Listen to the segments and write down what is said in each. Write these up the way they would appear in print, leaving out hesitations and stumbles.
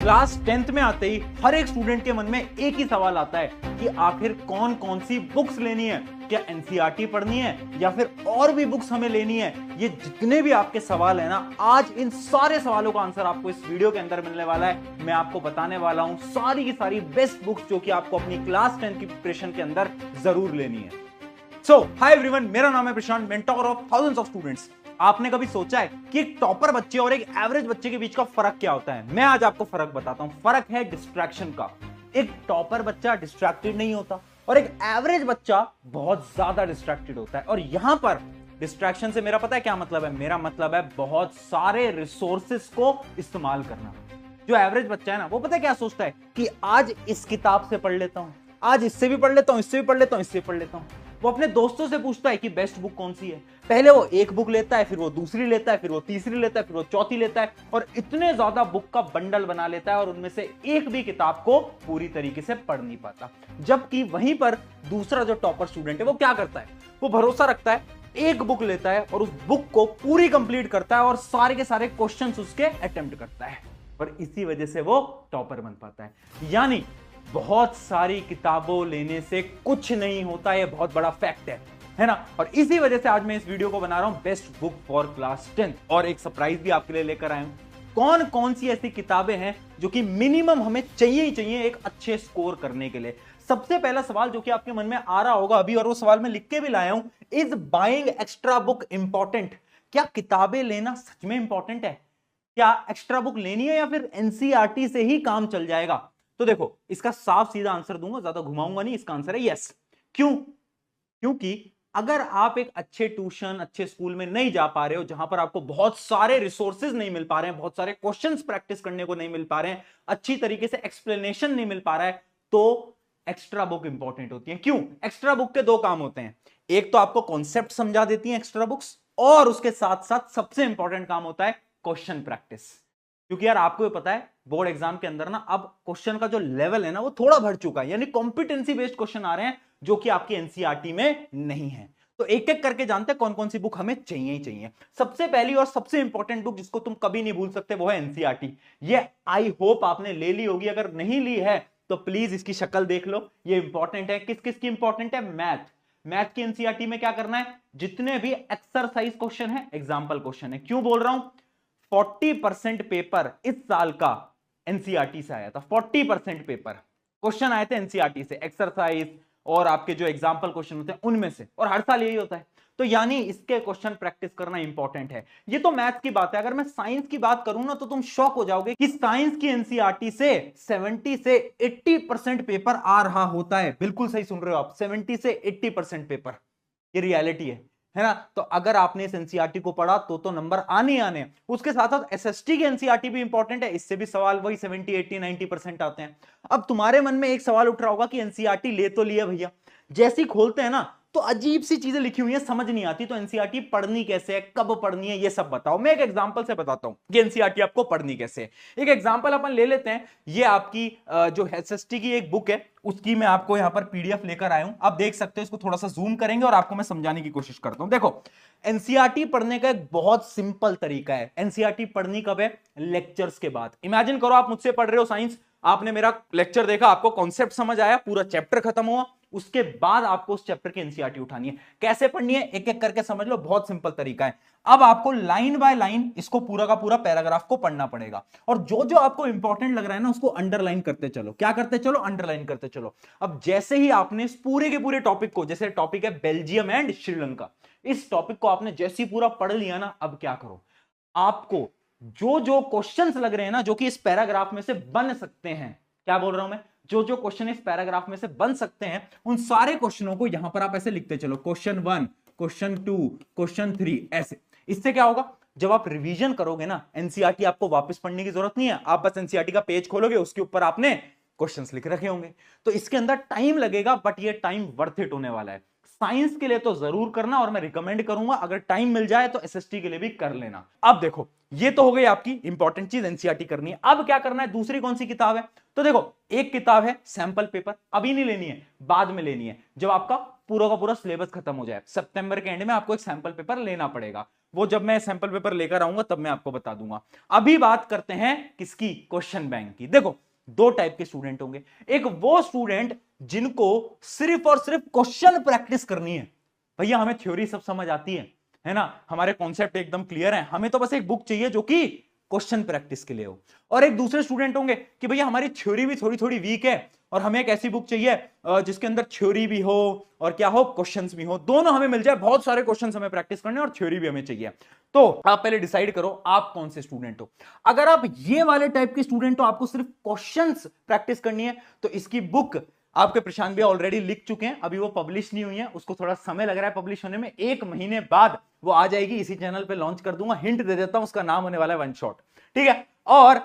Class 10th में आते ही हर एक स्टूडेंट के मन में एक ही सवाल आता है कि आखिर कौन कौन सी बुक्स लेनी है, क्या एनसीईआरटी पढ़नी है या फिर और भी बुक्स हमें लेनी है। ये जितने भी आपके सवाल है ना, आज इन सारे सवालों का आंसर आपको इस वीडियो के अंदर मिलने वाला है। मैं आपको बताने वाला हूं सारी की सारी बेस्ट बुक्स जो कि आपको अपनी क्लास 10 की प्रिपरेशन के अंदर जरूर लेनी है। सो हाय एवरीवन, मेरा नाम है Prashant, mentor of thousands of students. आपने कभी सोचा है कि एक टॉपर बच्चे और एक एवरेज बच्चे के बीच का फर्क क्या होता है? मैं आज आपको फर्क बताता हूं। फर्क है डिस्ट्रैक्शन का। एक टॉपर बच्चा डिस्ट्रैक्टेड नहीं होता और एक एवरेज बच्चा बहुत ज्यादा डिस्ट्रैक्टेड होता है। और यहां पर डिस्ट्रैक्शन से मेरा पता है क्या मतलब है? मेरा मतलब है बहुत सारे रिसोर्सेस को इस्तेमाल करना। जो एवरेज बच्चा है ना, वो पता है क्या सोचता है कि आज इस किताब से पढ़ लेता हूं, आज इससे भी पढ़ लेता हूं, इससे भी पढ़ लेता हूं, इससे भी पढ़ लेता हूं। वो अपने दोस्तों से पूछता है कि बेस्ट बुक कौन सी है। पहले वो एक बुक लेता है, फिर वो दूसरी लेता है, फिर वो तीसरी लेता है, फिर वो चौथी लेता है और इतने ज्यादा बुक का बंडल बना लेता है और उनमें से एक भी किताब को पूरी तरीके से पढ़ नहीं पाता। जबकि वहीं पर दूसरा जो टॉपर स्टूडेंट है वो क्या करता है? वो भरोसा रखता है, एक बुक लेता है और उस बुक को पूरी कंप्लीट करता है और सारे के सारे क्वेश्चंस उसके अटेम्प्ट करता है और इसी वजह से वो टॉपर बन पाता है। यानी बहुत सारी किताबों लेने से कुछ नहीं होता, यह बहुत बड़ा फैक्ट है ना। और इसी वजह से आज मैं इस वीडियो को बना रहा हूं बेस्ट बुक फॉर क्लास 10 और एक सरप्राइज भी आपके लिए लेकर आया हूं। कौन कौन सी ऐसी किताबें हैं जो कि मिनिमम हमें चाहिए ही चाहिए एक अच्छे स्कोर करने के लिए। सबसे पहला सवाल जो कि आपके मन में आ रहा होगा अभी, और वो सवाल मैं लिख के भी लाया हूं, is buying extra book important? क्या किताबें लेना सच में इंपॉर्टेंट है? क्या एक्स्ट्रा बुक लेनी है या फिर एनसीईआरटी से ही काम चल जाएगा? तो देखो, इसका साफ सीधा आंसर दूंगा, ज्यादा घुमाऊंगा नहीं। इसका आंसर है यस। क्यों? क्योंकि अगर आप एक अच्छे ट्यूशन, अच्छे स्कूल में नहीं जा पा रहे हो, जहां पर आपको बहुत सारे रिसोर्सेज नहीं मिल पा रहे हैं, बहुत सारे क्वेश्चंस प्रैक्टिस करने को नहीं मिल पा रहे हैं, अच्छी तरीके से एक्सप्लेनेशन नहीं मिल पा रहा है, तो एक्स्ट्रा बुक इंपॉर्टेंट होती है। क्यों? एक्स्ट्रा बुक के दो काम होते हैं। एक तो आपको कॉन्सेप्ट समझा देती है एक्स्ट्रा बुक्स, और उसके साथ साथ सबसे इंपॉर्टेंट काम होता है क्वेश्चन प्रैक्टिस। क्योंकि यार आपको भी पता है बोर्ड एग्जाम के अंदर ना अब क्वेश्चन का जो लेवल है ना वो थोड़ा बढ़ चुका है, यानी कॉम्पिटेंसी बेस्ड क्वेश्चन आ रहे हैं जो कि आपकी एनसीईआरटी में नहीं है। तो एक एक करके जानते हैं कौन कौन सी बुक हमें चाहिए ही चाहिए। सबसे पहली और सबसे इंपॉर्टेंट बुक जिसको तुम कभी नहीं भूल सकते वो है एनसीईआरटी। ये आई होप आपने ले ली होगी, अगर नहीं ली है तो प्लीज इसकी शक्ल देख लो। ये इंपॉर्टेंट है। किस किस की इंपॉर्टेंट है? मैथ। मैथ की एनसीईआरटी में क्या करना है? जितने भी एक्सरसाइज क्वेश्चन है, एग्जाम्पल क्वेश्चन है। क्यों बोल रहा हूं? 40% पेपर इस साल का एनसीईआरटी से आया था। 40% पेपर क्वेश्चन आए थे एनसीईआरटी से, एक्सरसाइज और आपके जो एग्जांपल क्वेश्चन होते हैं उनमें से, और हर साल यही होता है। तो यानी इसके क्वेश्चन प्रैक्टिस करना इंपॉर्टेंट है। ये तो मैथ्स की बात है। अगर मैं साइंस की बात करूं ना तो तुम शॉक हो जाओगे कि साइंस की एनसीईआरटी से 70 से 80% पेपर आ रहा होता है। बिल्कुल सही सुन रहे हो आप, 70 से 80% पेपर। ये रियलिटी है ना। तो अगर आपने इस एनसीईआरटी को पढ़ा तो नंबर आने ही आने। उसके साथ साथ एसएसटी की एनसीईआरटी भी इंपॉर्टेंट है। इससे भी सवाल वही 70 80 90% आते हैं। अब तुम्हारे मन में एक सवाल उठ रहा होगा कि एनसीईआरटी ले तो लिया भैया, जैसे ही खोलते हैं ना तो अजीब सी चीजें लिखी हुई है, समझ नहीं आती। तो एनसीईआरटी पढ़नी कैसे है, कब पढ़नी है, ये सब बताओ। मैं एक एग्जांपल से बताता हूं कि एनसीईआरटी आपको पढ़नी कैसे है। एक एग्जांपल अपन ले लेते हैं। ये आपकी जो एसएसटी की एक बुक है, उसकी मैं आपको यहां पर पीडीएफ लेकर आया हूं। आप देख सकते हो, इसको थोड़ा सा जूम करेंगे और आपको मैं समझाने की कोशिश करता हूं। देखो, एनसीईआरटी पढ़ने का एक बहुत सिंपल तरीका है। एनसीईआरटी पढ़नी कब है? लेक्चर्स के बाद। इमेजिन करो आप मुझसे पढ़ रहे हो साइंस, आपने मेरा लेक्चर देखा, आपको कॉन्सेप्ट समझ आया, पूरा चैप्टर खत्म हुआ, उसके बाद आपको उस चैप्टर की एनसीईआरटी उठानी है। कैसे पढ़नी है एक एक करके समझ लो, बहुत सिंपल तरीका है। अब आपको लाइन बाय लाइन इसको पूरा का पूरा पैराग्राफ को पढ़ना पड़ेगा और जो जो आपको इंपॉर्टेंट लग रहा है ना उसको अंडरलाइन करते चलो। क्या करते चलो? अंडरलाइन करते चलो। अब जैसे ही आपने इस पूरे के पूरे टॉपिक को, जैसे टॉपिक है बेल्जियम एंड श्रीलंका, इस टॉपिक को आपने जैसे ही पूरा पढ़ लिया ना, अब क्या करो? आपको जो जो क्वेश्चंस लग रहे हैं ना जो कि इस पैराग्राफ में से बन सकते हैं, क्या बोल रहा हूं मैं, जो जो क्वेश्चन इस पैराग्राफ में से बन सकते हैं, उन सारे क्वेश्चनों को यहां पर आप ऐसे लिखते चलो। क्वेश्चन 1, क्वेश्चन 2, क्वेश्चन 3, ऐसे। इससे क्या होगा? जब आप रिवीजन करोगे ना, एनसीईआरटी आपको वापस पढ़ने की जरूरत नहीं है। आप बस एनसीईआरटी का पेज खोलोगे, उसके ऊपर आपने क्वेश्चंस लिख रखे होंगे। तो इसके अंदर टाइम लगेगा, बट ये टाइम वर्थ इट होने वाला है। साइंस के लिए तो जरूर करना, और मैं रिकमेंड करूंगा अगर टाइम मिल जाए तो एसएसटी के लिए भी कर लेना। अब देखो, ये तो हो गई आपकी इंपॉर्टेंट चीज, एनसीईआरटी करनी है। अब क्या करना है? दूसरी कौन सी किताब है? तो देखो, एक किताब है सैंपल पेपर, अभी नहीं लेनी है, बाद में लेनी है, जब आपका पूरा का पूरा सिलेबस खत्म हो जाए। सितंबर के एंड में आपको एक सैंपल पेपर लेना पड़ेगा। वो जब मैं सैंपल पेपर लेकर आऊंगा तब मैं आपको बता दूंगा। अभी बात करते हैं किसकी, क्वेश्चन बैंक की। देखो दो टाइप के स्टूडेंट होंगे, एक वो स्टूडेंट जिनको सिर्फ और सिर्फ क्वेश्चन प्रैक्टिस करनी है, भैया हमें थ्योरी सब समझ आती है ना, हमारे कॉन्सेप्ट एकदम क्लियर है, हमें तो बस एक बुक चाहिए जो कि क्वेश्चन प्रैक्टिस के लिए हो। और एक दूसरे स्टूडेंट होंगे कि भैया हमारी थ्योरी भी थोड़ी थोड़ी वीक है और हमें एक ऐसी बुक चाहिए जिसके अंदर थ्योरी भी हो और क्या हो, क्वेश्चंस भी हो, दोनों हमें मिल जाए, बहुत सारे क्वेश्चंस हमें प्रैक्टिस करने और थ्योरी भी हमें चाहिए। तो आप पहले डिसाइड करो आप कौन से स्टूडेंट हो। अगर आप ये वाले टाइप के स्टूडेंट हो, आपको सिर्फ क्वेश्चंस प्रैक्टिस करनी है, तो इसकी बुक आपके प्रशांत भैया ऑलरेडी लिख चुके हैं, अभी वो पब्लिश नहीं हुई है, उसको थोड़ा समय लग रहा है पब्लिश होने में, 1 महीने बाद वो आ जाएगी, इसी चैनल पे लॉन्च कर दूंगा, हिंट दे देता हूं, उसका नाम होने वाला है वन शॉट, ठीक है। और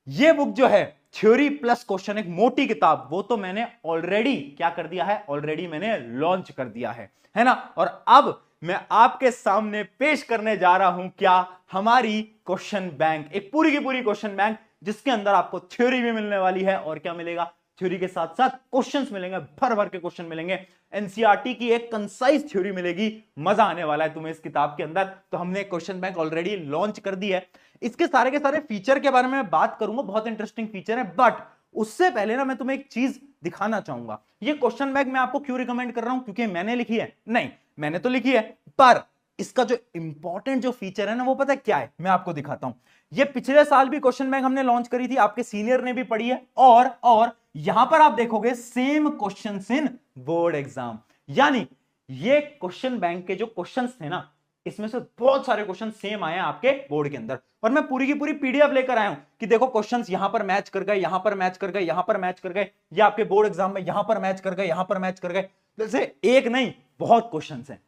ये बुक जो है थ्योरी प्लस क्वेश्चन, एक मोटी किताब, वो तो मैंने ऑलरेडी क्या कर दिया है, ऑलरेडी मैंने लॉन्च कर दिया है ना। और अब मैं आपके सामने पेश करने जा रहा हूं क्या, हमारी क्वेश्चन बैंक, एक पूरी की पूरी क्वेश्चन बैंक, जिसके अंदर आपको थ्योरी भी मिलने वाली है और क्या मिलेगा, थ्योरी के साथ साथ क्वेश्चंस मिलेंगे, भर भर के क्वेश्चन मिलेंगे, एनसीईआरटी की एक कंसाइज थ्योरी मिलेगी, मजा आने वाला है तुम्हें इस किताब के अंदर। तो हमने क्वेश्चन बैंक ऑलरेडी लॉन्च कर दी है, इसके सारे के सारे फीचर के बारे में बात करूंगा, बहुत इंटरेस्टिंग फीचर है, बट उससे पहले ना मैं तुम्हें एक चीज दिखाना चाहूंगा। ये क्वेश्चन बैंक मैं आपको क्यों रिकमेंड कर रहा हूं, क्योंकि मैंने लिखी है, नहीं मैंने तो लिखी है, पर इसका जो इंपॉर्टेंट जो फीचर है ना, वो पता है क्या है, मैं आपको दिखाता हूं। ये पिछले साल भी क्वेश्चन बैंक हमने लॉन्च करी थी, आपके सीनियर ने भी पढ़ी है, और यहां पर आप देखोगे same questions in board exam, यानी ये क्वेश्चन बैंक के जो क्वेश्चंस थे ना, इसमें से बहुत सारे क्वेश्चन सेम आए हैं आपके बोर्ड के अंदर, और मैं पूरी की पूरी पीडीएफ लेकर आया हूं कि देखो क्वेश्चंस यहां पर मैच कर गए, यहां पर मैच कर गए, यहां पर मैच कर गए, या आपके बोर्ड एग्जाम में यहां पर मैच कर गए, यहां पर मैच कर गए, जैसे एक नहीं बहुत क्वेश्चंस हैं।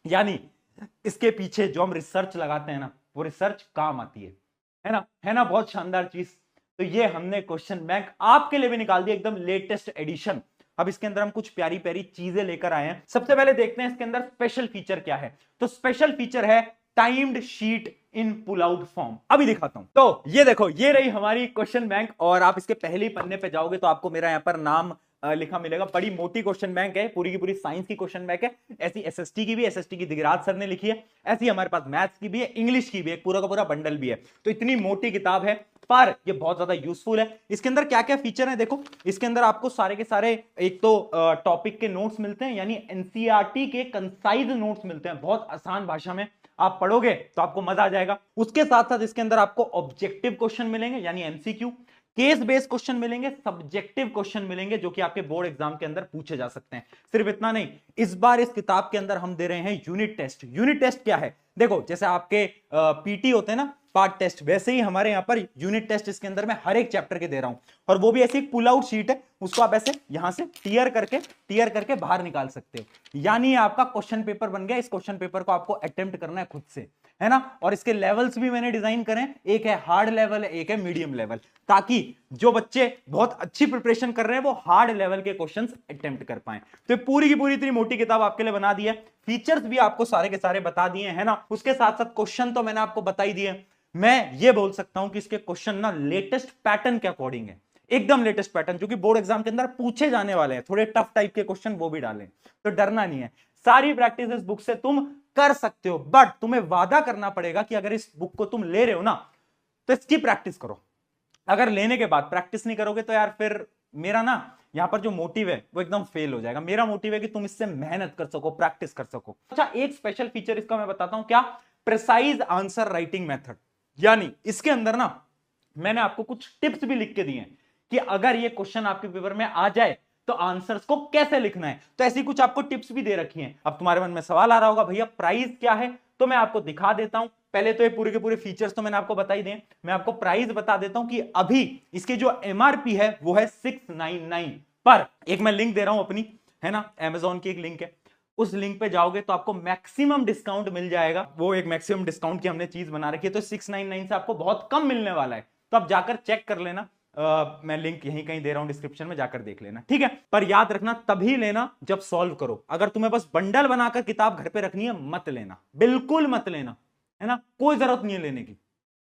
यानी इसके पीछे जो हम रिसर्च लगाते हैं ना, वो रिसर्च काम आती है ना, बहुत शानदार चीज। तो ये हमने क्वेश्चन बैंक आपके लिए भी निकाल दिया, एकदम लेटेस्ट एडिशन। अब इसके अंदर हम कुछ प्यारी प्यारी चीजें लेकर आए हैं। सबसे पहले देखते हैं इसके अंदर स्पेशल फीचर क्या है। तो स्पेशल फीचर है timed sheet in pull out form, अभी दिखाता हूं। तो ये देखो, ये रही हमारी क्वेश्चन बैंक, और आप इसके पहले पन्ने पे जाओगे तो आपको मेरा यहां पर नाम लिखा मिलेगा। बड़ी मोटी क्वेश्चन बैंक है, पूरी की पूरी साइंस की क्वेश्चन बैंक है, ऐसी एसएसटी की भी, एसएसटी की दिगराज सर ने लिखी है, ऐसी हमारे पास मैथ्स की भी है, इंग्लिश की भी है, पूरा का पूरा बंडल भी है। तो इतनी मोटी किताब है, पर ये बहुत ज्यादा यूजफुल है। इसके अंदर क्या क्या फीचर है देखो, इसके अंदर आपको सारे के सारे एक तो टॉपिक के नोट्स मिलते हैं, यानी एनसीईआरटी के कंसाइज नोट्स मिलते हैं, बहुत आसान भाषा में आप पढ़ोगे तो आपको मजा आ जाएगा। उसके साथ साथ इसके अंदर आपको ऑब्जेक्टिव क्वेश्चन मिलेंगे, यानी एमसीक्यू, केस बेस्ड क्वेश्चन मिलेंगे, सब्जेक्टिव क्वेश्चन मिलेंगे, जो कि आपके बोर्ड एग्जाम के अंदर पूछे जा सकते हैं। सिर्फ इतना नहीं, इस बार इस किताब के अंदर हम दे रहे हैं यूनिट टेस्ट। यूनिट टेस्ट क्या है, देखो जैसे आपके पीटी होते हैं ना पार्ट टेस्ट, वैसे ही हमारे यहाँ पर यूनिट टेस्ट इसके अंदर मैं हर एक चैप्टर के दे रहा हूं, और वो भी ऐसी पुल आउट शीट है, उसको आप ऐसे यहां से टीयर करके बाहर निकाल सकते हो। यानी आपका क्वेश्चन पेपर बन गया, इस क्वेश्चन पेपर को आपको अटेम्प्ट करना है खुद से, है ना। और इसके लेवल्स भी मैंने डिजाइन करे, एक है हार्ड लेवल, एक है मीडियम लेवल, ताकि जो बच्चे बहुत अच्छी प्रिपरेशन कर रहे हैं वो हार्ड लेवल के क्वेश्चंस अटेम्प्ट कर पाए। तो पूरी की पूरी इतनी मोटी किताब आपके लिए बना दी है, फीचर्स भी आपको सारे के सारे बता दिए हैं ना, उसके साथ साथ क्वेश्चन तो मैंने आपको बता ही दिए। मैं ये बोल सकता हूं कि इसके क्वेश्चन ना लेटेस्ट पैटर्न के अकॉर्डिंग है, एकदम लेटेस्ट पैटर्न, जो कि बोर्ड एग्जाम के अंदर पूछे जाने वाले हैं, थोड़े टफ टाइप के क्वेश्चन वो भी डालें, तो डरना नहीं है। सारी प्रैक्टिस इस बुक से तुम कर सकते हो, बट तुम्हें वादा करना पड़ेगा कि अगर इस बुक को तुम ले रहे हो ना, तो इसकी प्रैक्टिस करो। अगर लेने के बाद प्रैक्टिस नहीं करोगे तो यार फिर मेरा ना यहां पर जो मोटिव है वो एकदम फेल हो जाएगा। मेरा मोटिव है कि तुम इससे मेहनत कर सको, प्रैक्टिस कर सको। अच्छा, एक स्पेशल फीचर इसका मैं बताता हूं, क्या, प्रिसाइज आंसर राइटिंग मेथड। यानी इसके अंदर ना मैंने आपको कुछ टिप्स भी लिख के दिए हैं कि अगर ये क्वेश्चन आपके पेपर में आ जाए तो आंसर्स को कैसे लिखना है, तो ऐसी कुछ आपको टिप्स भी दे रखी हैं। अब तुम्हारे मन में सवाल आ रहा होगा, भैया प्राइस क्या है, तो मैं आपको दिखा देता हूं। पहले तो ये पूरे के पूरे फीचर्स तो मैंने आपको बता ही दिए, मैं आपको प्राइस बता देता हूं कि अभी इसकी जो एमआरपी है वो है 699, पर एक मैं लिंक दे रहा हूं अपनी, है ना, अमेजॉन की एक लिंक है, उस लिंक पे जाओगे तो आपको मैक्सिमम डिस्काउंट मिल जाएगा। वो एक मैक्सिमम डिस्काउंट की हमने चीज बना रखी है, तो 699 से आपको बहुत कम मिलने वाला है, तो आप जाकर चेक कर लेना। मैं लिंक यहीं कहीं दे रहा हूं डिस्क्रिप्शन में, जाकर देख लेना, ठीक है। पर याद रखना तभी लेना जब सॉल्व करो। अगर तुम्हें बस बंडल बनाकर किताब घर पे रखनी है, मत लेना, बिल्कुल मत लेना, है ना, कोई जरूरत नहीं है लेने की,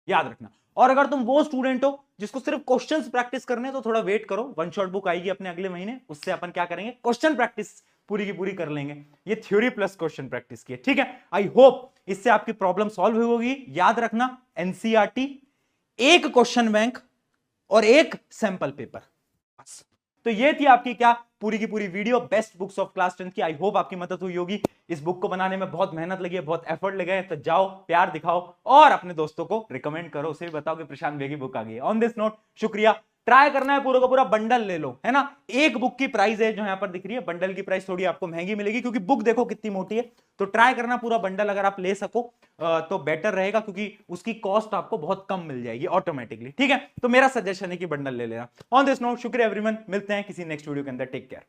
याद रखना। और अगर तुम वो स्टूडेंट हो जिसको सिर्फ क्वेश्चंस प्रैक्टिस करने हैं, तो थोड़ा वेट करो, वन शॉट बुक आएगी अपने अगले महीने, उससे अपन क्या करेंगे, क्वेश्चन प्रैक्टिस पूरी की पूरी कर लेंगे। ये थ्योरी प्लस क्वेश्चन प्रैक्टिस की है, ठीक है। आई होप इससे आपकी प्रॉब्लम सॉल्व होगी। याद रखना एनसीईआरटी, एक क्वेश्चन बैंक और एक सैंपल पेपर, बस। तो ये थी आपकी क्या पूरी की पूरी video best books of class 10 की। आई होप आपकी मदद हुई होगी। इस बुक को बनाने में बहुत मेहनत लगी है, बहुत एफर्ट लगे, तो जाओ प्यार दिखाओ और अपने दोस्तों को रिकमेंड करो, उसे भी बताओ कि प्रशांत बेगी बुक आ गई है। ऑन दिस नोट शुक्रिया। ट्राई करना है पूरा का पूरा बंडल ले लो, है ना। एक बुक की प्राइस है जो यहां पर दिख रही है, बंडल की प्राइस थोड़ी आपको महंगी मिलेगी क्योंकि बुक देखो कितनी मोटी है। तो ट्राई करना पूरा बंडल अगर आप ले सको तो बेटर रहेगा, क्योंकि उसकी कॉस्ट आपको बहुत कम मिल जाएगी ऑटोमेटिकली, ठीक है। तो मेरा सजेशन है कि बंडल ले लेना। ऑन दिस नोट शुक्रिया एवरीवन, मिलते हैं किसी नेक्स्ट वीडियो के अंदर। Take care.